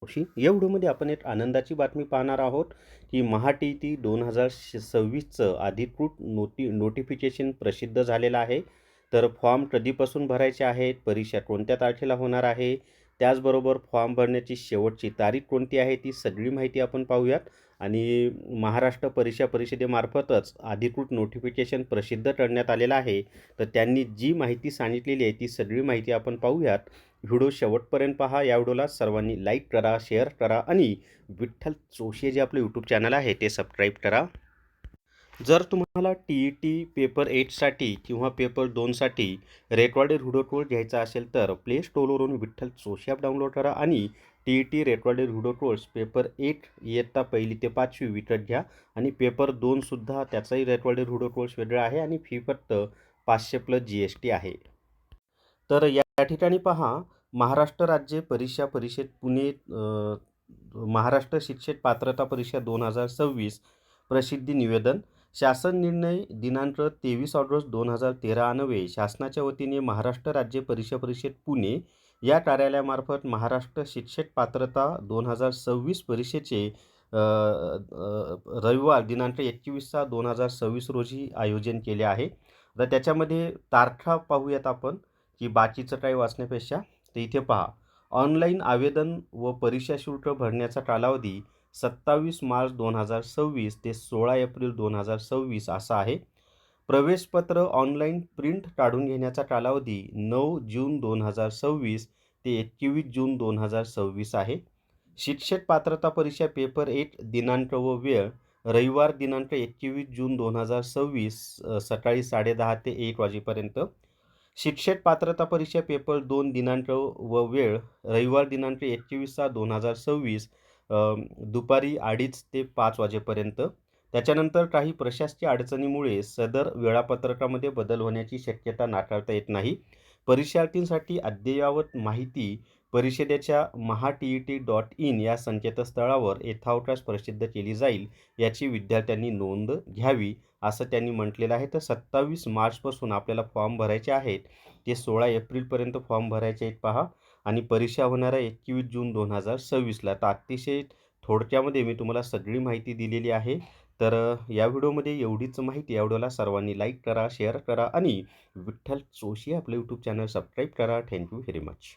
या व्हिडिओमध्ये आपण एक आनंदाची बातमी पाहणार आहोत की महा-टी-ई-टी 2026चं अधिकृत नोटिफिकेशन प्रसिद्ध झालेलं आहे. तर फॉर्म कधीपासून भरायचे आहेत, परीक्षा कोणत्या तारखेला होणार आहे, त्याचबरोबर फॉर्म भरण्याची शेवटची तारीख कोणती आहे, ती सगळी माहिती आपण पाहूयात. आणि महाराष्ट्र परीक्षा परिषदेमार्फतच अधिकृत नोटिफिकेशन प्रसिद्ध करण्यात आलेलं आहे. तर त्यांनी जी माहिती सांगितलेली आहे ती सगळी माहिती आपण पाहूयात. व्हिडिओ शेवटपर्यंत पहा. या व्हिडिओला सर्वांनी लाईक करा, शेअर करा आणि विठ्ठल जोशी जे आपलं यूट्यूब चॅनल आहे ते सबस्क्राईब करा. जर तुम्हाला टी-ई-टी पेपर 8साठी किंवा पेपर 2साठी रेकॉर्डेड व्हिडिओ कोर्स घ्यायचा असेल तर प्ले स्टोअरवरून विठ्ठल जोशी ॲप डाउनलोड करा आणि T E T recorded video course paper 8 इयत्ता 1ली ते 5वी विकत घ्या. आणि पेपर 2सुद्धा त्याचाही रेकॉर्डेड व्हिडिओ कोर्स वेगळा आहे आणि फी फक्त 500 + GST आहे. तर या ठिकाणी पहा, महाराष्ट्र राज्य परीक्षा परिषद पुणे, महाराष्ट्र शिक्षक पात्रता परीक्षा 2026 प्रसिद्धी निवेदन. शासन निर्णय दिनांक 23 ऑगस्ट 2013 अन्वये शासनाच्या वतीने महाराष्ट्र राज्य परीक्षा परिषद पुणे या कार्यालयामार्फत महाराष्ट्र शिक्षक पात्रता 2026 परीक्षेचे रविवार दिनांक 21/6/2026 रोजी आयोजन केले आहे. तर त्याच्यामध्ये तारखा पाहूयात आपण की बाकीचं काही वाचण्यापेक्षा. तर इथे पहा, ऑनलाईन आवेदन व परीक्षा शुल्क भरण्याचा कालावधी 27 मार्च 2026 ते 16 एप्रिल 2026 असा आहे. प्रवेशपत्र ऑनलाईन प्रिंट काढून घेण्याचा कालावधी 9 जून 2026 ते 21 जून 2026 आहे. शिक्षक पात्रता परीक्षा पेपर 8 दिनांक व वेळ रविवार दिनांक 21 जून 2026 सकाळी 10:30 ते 1 वाजेपर्यंत. शिक्षक पात्रता परीक्षा पेपर 2 दिनांक व वेळ रविवार दिनांक 21/6/2026 दुपारी 2:30 ते 5 वाजेपर्यंत. त्याच्यानंतर काही प्रशासकीय अडचणीमुळे सदर वेळापत्रकामध्ये बदल होण्याची शक्यता नाकारता येत नाही. परीक्षार्थींसाठी अद्ययावत माहिती परिषदेच्या maha-टी-ई-टी.in या संकेतस्थळावर यथावकाश प्रसिद्ध केली जाईल, याची विद्यार्थ्यांनी नोंद घ्यावी असं त्यांनी म्हटलेलं आहे. तर 27 मार्चपासून आपल्याला फॉर्म भरायचे आहेत, ते 16 एप्रिलपर्यंत फॉर्म भरायचे आहेत पहा. आणि परीक्षा होणार आहे 21 जून 2026ला. तर अतिशय थोडक्यामध्ये मी तुम्हाला सगळी माहिती दिलेली आहे. तर या व्हिडिओमध्ये एवढीच माहिती. या व्हिडिओला सर्वांनी लाईक करा, शेअर करा आणि विठ्ठल जोशी आपलं यूट्यूब चॅनल सबस्क्राईब करा. Thank you very much.